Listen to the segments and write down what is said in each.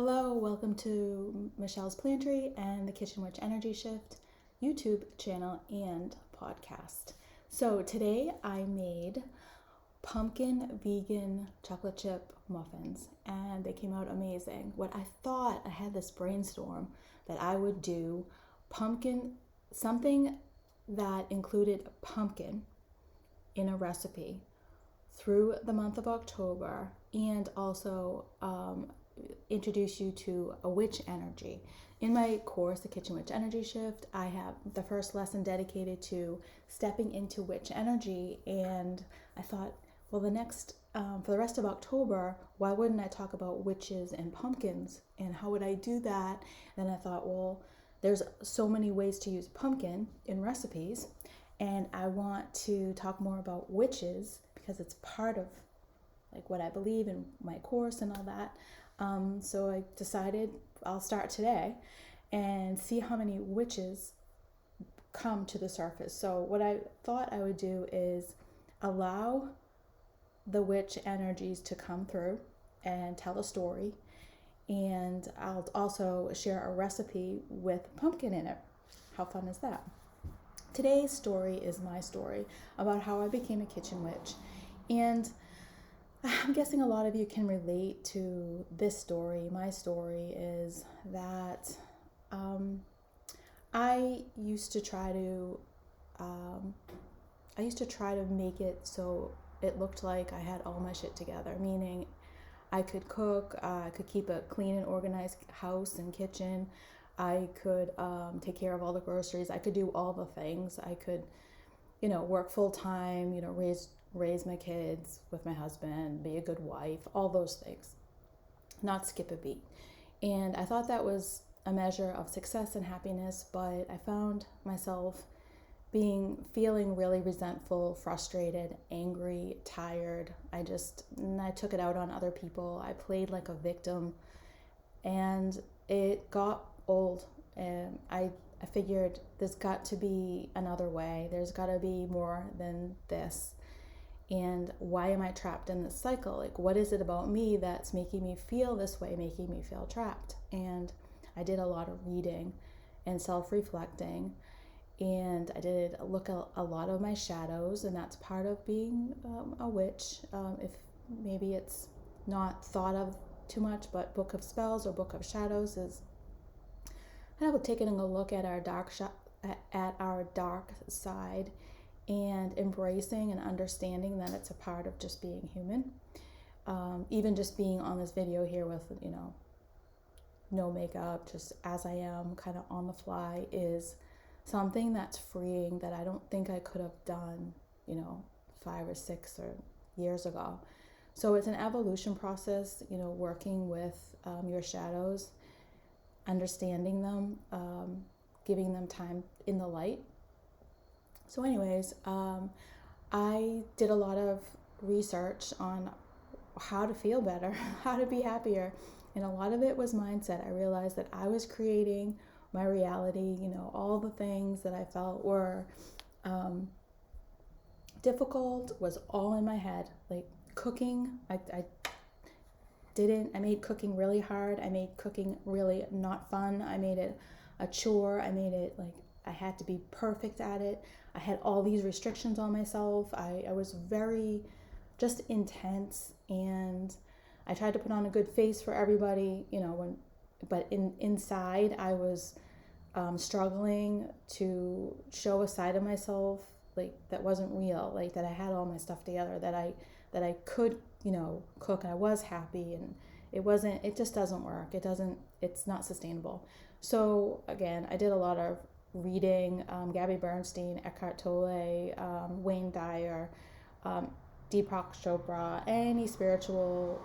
Hello, welcome to Michelle's Plantry and the Kitchen Witch Energy Shift YouTube channel and podcast. So today I made pumpkin vegan chocolate chip muffins and they came out amazing. What I thought, I had this brainstorm that I would do something that included pumpkin in a recipe through the month of October, and also introduce you to a witch energy. In my course, the Kitchen Witch Energy Shift, I have the first lesson dedicated to stepping into witch energy, and I thought, well, for the rest of October, why wouldn't I talk about witches and pumpkins, and how would I do that? Then I thought, well, there's so many ways to use pumpkin in recipes, and I want to talk more about witches because it's part of like what I believe in my course and all that. So I decided I'll start today and see how many witches come to the surface. So what I thought I would do is allow the witch energies to come through and tell a story, and I'll also share a recipe with pumpkin in it. How fun is that? Today's story is my story about how I became a kitchen witch, and I'm guessing a lot of you can relate to this story. My story is that I used to try to make it so it looked like I had all my shit together, meaning I could cook, I could keep a clean and organized house and kitchen, I could take care of all the groceries, I could do all the things, I could, work full time, raise my kids with my husband, be a good wife, all those things, not skip a beat. And I thought that was a measure of success and happiness, but I found myself feeling really resentful, frustrated, angry, tired. I took it out on other people. I played like a victim, and it got old. And I figured there's got to be another way. There's got to be more than this. And why am I trapped in this cycle? Like, what is it about me that's making me feel this way, making me feel trapped? And I did a lot of reading and self-reflecting, and I did look at a lot of my shadows, and that's part of being a witch. If maybe it's not thought of too much, but Book of Spells or Book of Shadows is kind of taking a look at our dark side, and embracing and understanding that it's a part of just being human. Even just being on this video here with, no makeup, just as I am, kind of on the fly, is something that's freeing that I don't think I could have done, 5 or 6 or years ago. So it's an evolution process, working with your shadows, understanding them, giving them time in the light. So anyways, I did a lot of research on how to feel better, how to be happier, and a lot of it was mindset. I realized that I was creating my reality, all the things that I felt were difficult was all in my head. Like cooking, I made cooking really hard. I made cooking really not fun. I made it a chore. I made it like I had to be perfect at it. I had all these restrictions on myself. I was very just intense, and I tried to put on a good face for everybody, but inside I was struggling to show a side of myself like that wasn't real, like that I had all my stuff together, that I could, cook, and I was happy, and it just doesn't work. It's not sustainable. So again, I did a lot of reading, Gabby Bernstein, Eckhart Tolle, Wayne Dyer, Deepak Chopra, any spiritual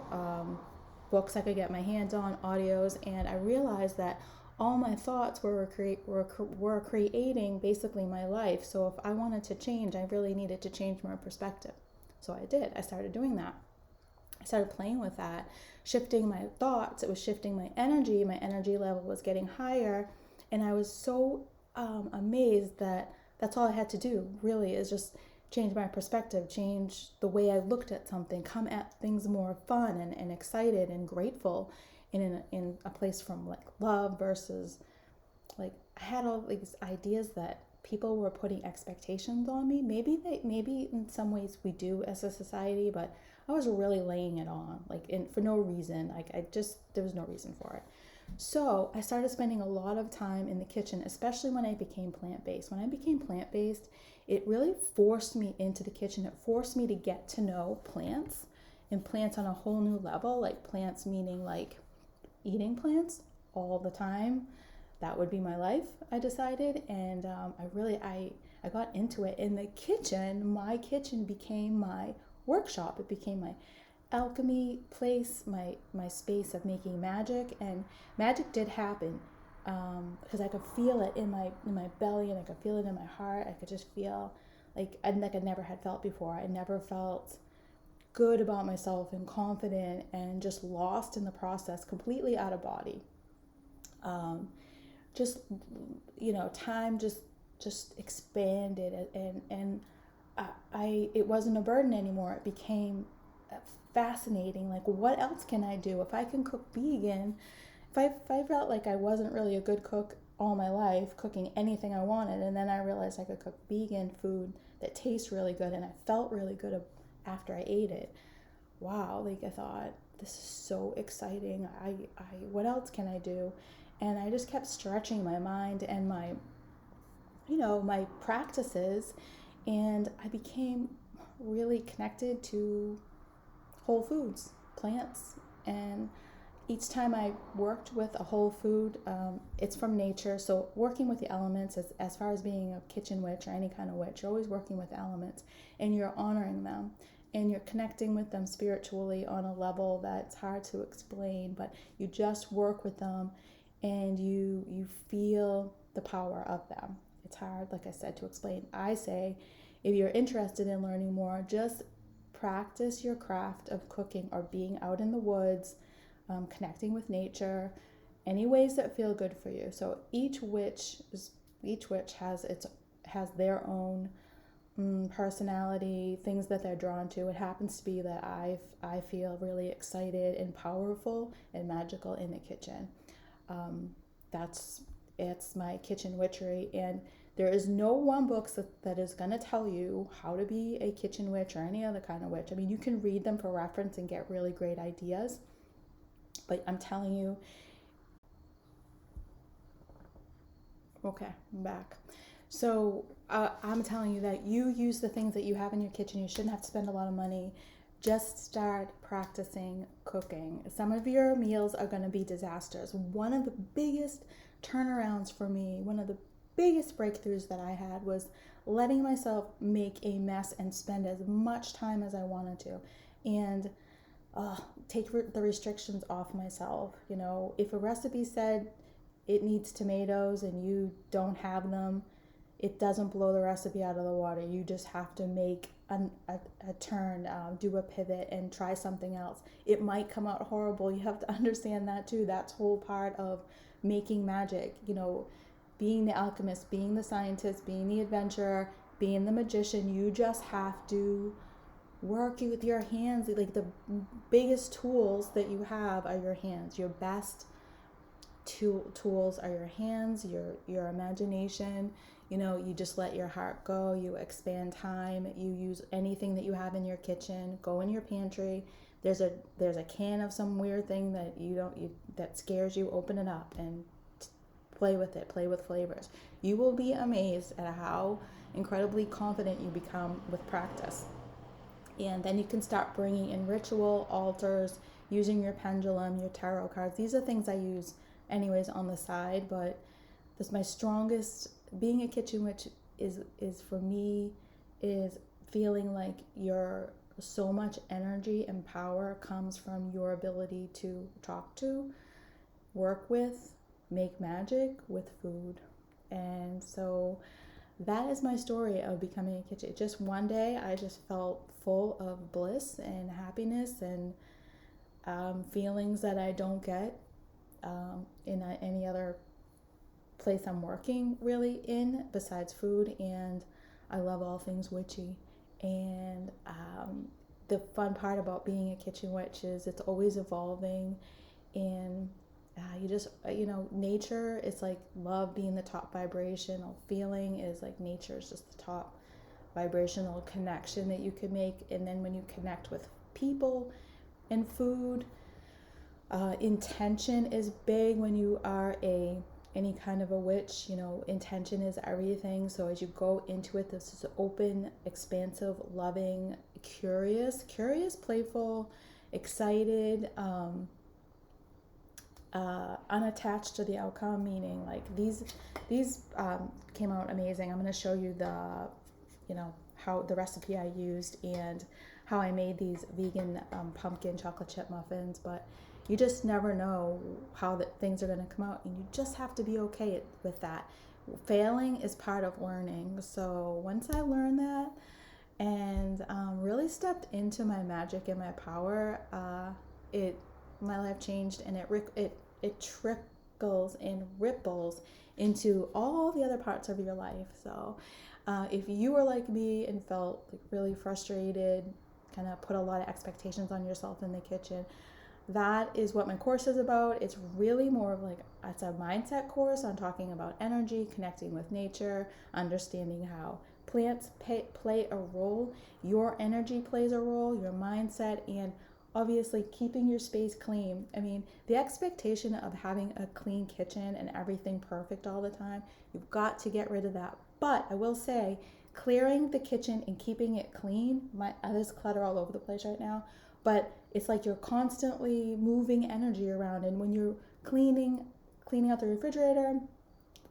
books I could get my hands on, audios, and I realized that all my thoughts were creating basically my life. So if I wanted to change, I really needed to change my perspective. So I did. I started doing that. I started playing with that, shifting my thoughts. It was shifting my energy. My energy level was getting higher, and I was so amazed that that's all I had to do really is just change my perspective, change the way I looked at something, come at things more fun and excited and grateful. in a place from like love versus like I had all these ideas that people were putting expectations on me. Maybe in some ways we do as a society, but I was really laying it on for no reason. There was no reason for it. So I started spending a lot of time in the kitchen, especially when I became plant-based. When I became plant-based, it really forced me into the kitchen. It forced me to get to know plants, and plants on a whole new level, like plants meaning like eating plants all the time. That would be my life, I decided. And I got into it in the kitchen. My kitchen became my workshop. It became my alchemy place, my space of making magic. And magic did happen because I could feel it in my belly, and I could feel it in my heart. I could just feel like I never had felt before. I never felt good about myself and confident and just lost in the process, completely out of body. Just time just expanded, and it wasn't a burden anymore. It became fascinating. Like, what else can I do if I can cook vegan? If I felt like I wasn't really a good cook all my life, cooking anything I wanted, and then I realized I could cook vegan food that tastes really good, and I felt really good after I ate it. Wow, like I thought, this is so exciting. What else can I do? And I just kept stretching my mind and my practices, and I became really connected to whole foods, plants. And each time I worked with a whole food, it's from nature. So working with the elements, as far as being a kitchen witch or any kind of witch, you're always working with elements, and you're honoring them, and you're connecting with them spiritually on a level that's hard to explain, but you just work with them, and you feel the power of them. It's hard, like I said, to explain. I say, if you're interested in learning more, just practice your craft of cooking or being out in the woods, connecting with nature, any ways that feel good for you. So each witch has their own personality, things that they're drawn to. It happens to be that I feel really excited and powerful and magical in the kitchen. It's my kitchen witchery, and there is no one book that is going to tell you how to be a kitchen witch or any other kind of witch. I mean, you can read them for reference and get really great ideas, but I'm telling you, okay, I'm back. So I'm telling you that you use the things that you have in your kitchen. You shouldn't have to spend a lot of money. Just start practicing cooking. Some of your meals are going to be disasters. One of the biggest turnarounds for me, one of the biggest breakthroughs that I had, was letting myself make a mess and spend as much time as I wanted to, and take the restrictions off myself. If a recipe said it needs tomatoes and you don't have them, it doesn't blow the recipe out of the water. You just have to make a turn, do a pivot, and try something else. It might come out horrible. You have to understand that too. That's whole part of making magic. Being the alchemist, being the scientist, being the adventurer, being the magician. You just have to work with your hands. Like, the biggest tools that you have are your hands. Your best tools are your hands, your imagination. You just let your heart go. You expand time. You use anything that you have in your kitchen. Go in your pantry. There's a can of some weird thing that that scares you. Open it up and play with it. Play with flavors. You will be amazed at how incredibly confident you become with practice. And then you can start bringing in ritual altars, using your pendulum, your tarot cards. These are things I use anyways on the side, but this my strongest. Being a kitchen witch is for me is feeling like your so much energy and power comes from your ability to talk to, work with, make magic with food. And so that is my story of becoming a kitchen. Just one day I just felt full of bliss and happiness and feelings that I don't get in any other place I'm working really in besides food. And I love all things witchy. And the fun part about being a kitchen witch is it's always evolving. And you just, nature is like love being the top vibrational feeling, is like nature is just the top vibrational connection that you could make. And then when you connect with people and food, intention is big when you are any kind of a witch. Intention is everything. So as you go into it, this is open, expansive, loving, curious, playful, excited, unattached to the outcome, meaning like these came out amazing. I'm going to show you how the recipe I used and how I made these vegan pumpkin chocolate chip muffins. But you just never know how things are going to come out, and you just have to be okay with that. Failing is part of learning. So once I learned that and really stepped into my magic and my power, my life changed, and it trickles and ripples into all the other parts of your life. So if you were like me and felt like really frustrated, kind of put a lot of expectations on yourself in the kitchen, that is what my course is about. It's really more of like, it's a mindset course on talking about energy, connecting with nature, understanding how plants play a role, your energy plays a role, your mindset, and obviously keeping your space clean. I mean, the expectation of having a clean kitchen and everything perfect all the time, you've got to get rid of that. But I will say, clearing the kitchen and keeping it clean, there's clutter all over the place right now, but it's like you're constantly moving energy around. And when you're cleaning out the refrigerator,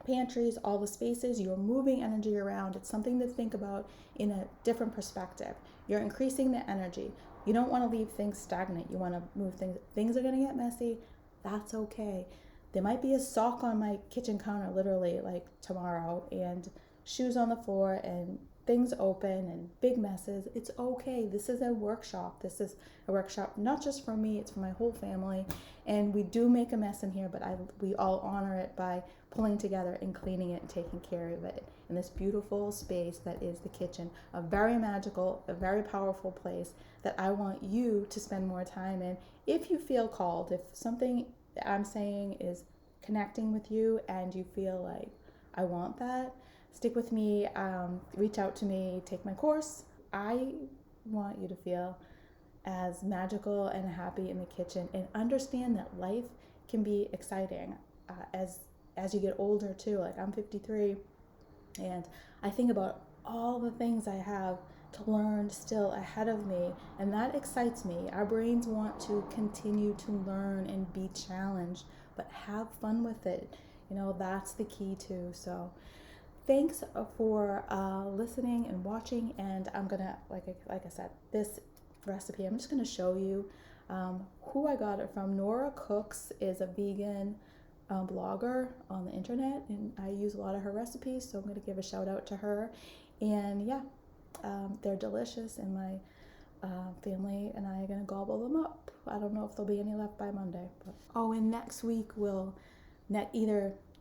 pantries, all the spaces, you're moving energy around. It's something to think about in a different perspective. You're increasing the energy. You don't want to leave things stagnant. You want to move things. Things are going to get messy. That's okay. There might be a sock on my kitchen counter literally like tomorrow, and shoes on the floor, and things open, and big messes. It's okay. This is a workshop. This is a workshop not just for me, it's for my whole family. And we do make a mess in here, but we all honor it by pulling together and cleaning it and taking care of it in this beautiful space that is the kitchen. A very magical, a very powerful place that I want you to spend more time in. If you feel called, if something I'm saying is connecting with you and you feel like, I want that, stick with me, reach out to me, take my course. I want you to feel as magical and happy in the kitchen, and understand that life can be exciting as you get older too. Like, I'm 53, and I think about all the things I have to learn still ahead of me, and that excites me. Our brains want to continue to learn and be challenged, but have fun with it. That's the key too. So thanks for listening and watching, and I'm gonna, like I said, this recipe, I'm just gonna show you who I got it from. Nora Cooks is a vegan blogger on the internet, and I use a lot of her recipes, so I'm gonna give a shout out to her. And yeah, they're delicious, and my family and I are gonna gobble them up. I don't know if there'll be any left by Monday. And next week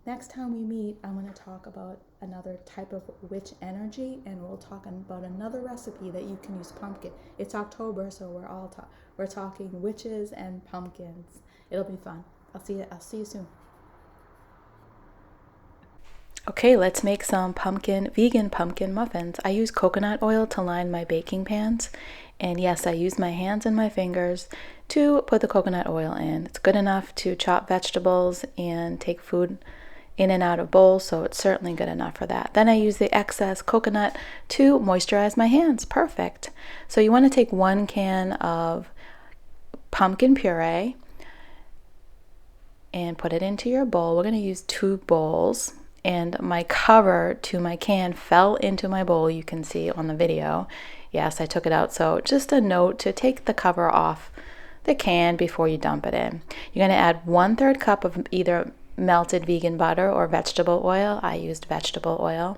next time we meet, I'm going to talk about another type of witch energy, and we'll talk about another recipe that you can use pumpkin. It's October, so we're talking witches and pumpkins. It'll be fun. I'll see you soon. Okay, let's make some vegan pumpkin muffins. I use coconut oil to line my baking pans. And yes, I use my hands and my fingers to put the coconut oil in. It's good enough to chop vegetables and take food in and out of bowls, so it's certainly good enough for that. Then I use the excess coconut to moisturize my hands. Perfect. So you want to take 1 can of pumpkin puree and put it into your bowl. We're going to use 2 bowls, and my cover to my can fell into my bowl. You can see on the video. Yes, I took it out. So just a note to take the cover off the can before you dump it in. You're going to add 1/3 cup of either melted vegan butter or vegetable oil. I used vegetable oil.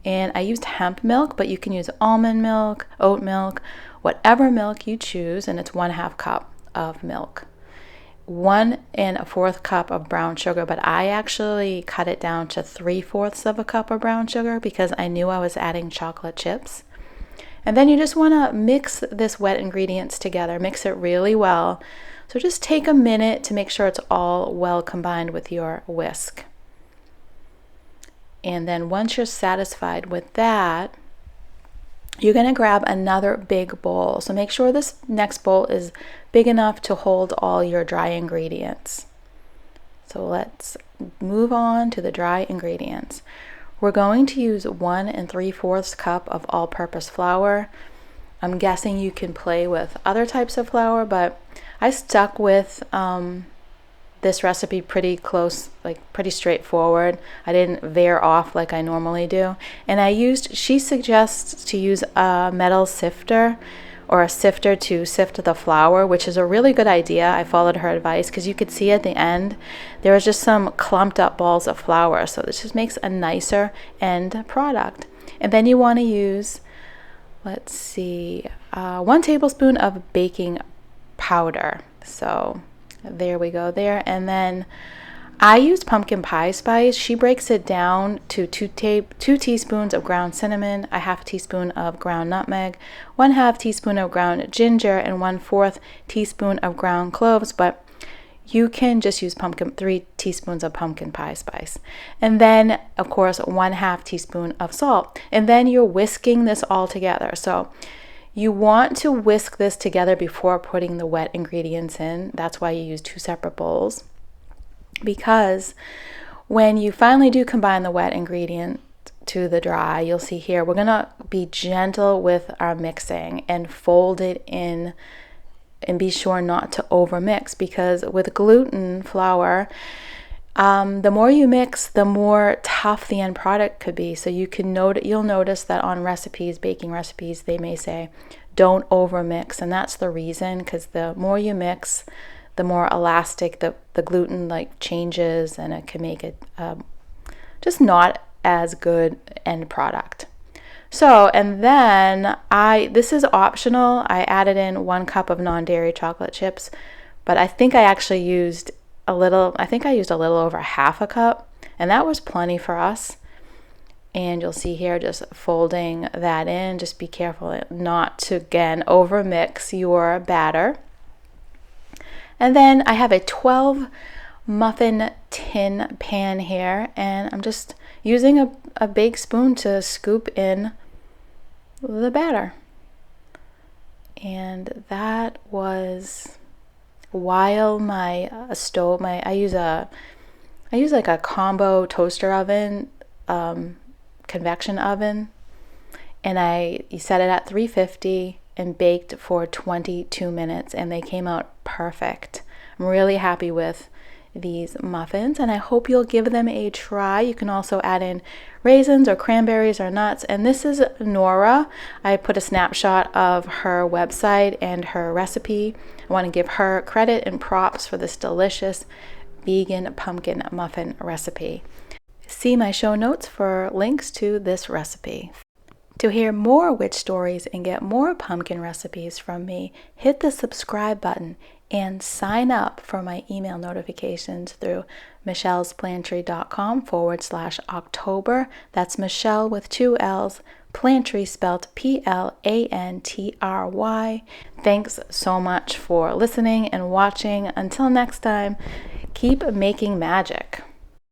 And I used hemp milk, but you can use almond milk, oat milk, whatever milk you choose, and it's 1/2 cup of milk. 1 1/4 cup of brown sugar, but I actually cut it down to 3/4 of a cup of brown sugar because I knew I was adding chocolate chips. And then you just want to mix this wet ingredients together, mix it really well. So just take a minute to make sure it's all well combined with your whisk. And then once you're satisfied with that, you're going to grab another big bowl. So make sure this next bowl is big enough to hold all your dry ingredients. So let's move on to the dry ingredients. We're going to use 1 3/4 cup of all-purpose flour. I'm guessing you can play with other types of flour, but I stuck with this recipe pretty close, like pretty straightforward. I didn't veer off like I normally do. And she suggests to use a metal sifter or a sifter to sift the flour, which is a really good idea. I followed her advice because you could see at the end there was just some clumped up balls of flour. So this just makes a nicer end product. And then you want to use, let's see, 1 tablespoon of baking powder. So there we go there. And then I used pumpkin pie spice. She breaks it down to 2 teaspoons of ground cinnamon, a 1/2 teaspoon of ground nutmeg, 1/2 teaspoon of ground ginger, and 1/4 teaspoon of ground cloves. But you can just use 3 teaspoons of pumpkin pie spice. And then, of course, 1/2 teaspoon of salt. And then you're whisking this all together. So you want to whisk this together before putting the wet ingredients in. That's why you use 2 separate bowls. Because when you finally do combine the wet ingredient to the dry, you'll see here, we're going to be gentle with our mixing and fold it in and be sure not to overmix, because with gluten flour, the more you mix, the more tough the end product could be. So you'll notice that on recipes, baking recipes, they may say, don't overmix. And that's the reason, because the more you mix, the more elastic the gluten changes, and it can make it just not as good end product. So, and then this is optional. I added in 1 cup of non-dairy chocolate chips, but I think I actually used a little over 1/2 cup, and that was plenty for us. And you'll see here, just folding that in. Just be careful not to, again, overmix your batter. And then I have a 12 muffin tin pan here, and I'm just using a big spoon to scoop in the batter. And that was while my stove, I use like a combo toaster oven, convection oven, and you set it at 350 and baked for 22 minutes, and they came out perfect. I'm really happy with these muffins, and I hope you'll give them a try. You can also add in raisins or cranberries or nuts. And this is Nora. I put a snapshot of her website and her recipe. I want to give her credit and props for this delicious vegan pumpkin muffin recipe. See my show notes for links to this recipe. To hear more witch stories and get more pumpkin recipes from me, hit the subscribe button and sign up for my email notifications through michellesplantry.com/October. That's Michelle with 2 L's, Plantry spelled Plantry. Thanks so much for listening and watching. Until next time, keep making magic.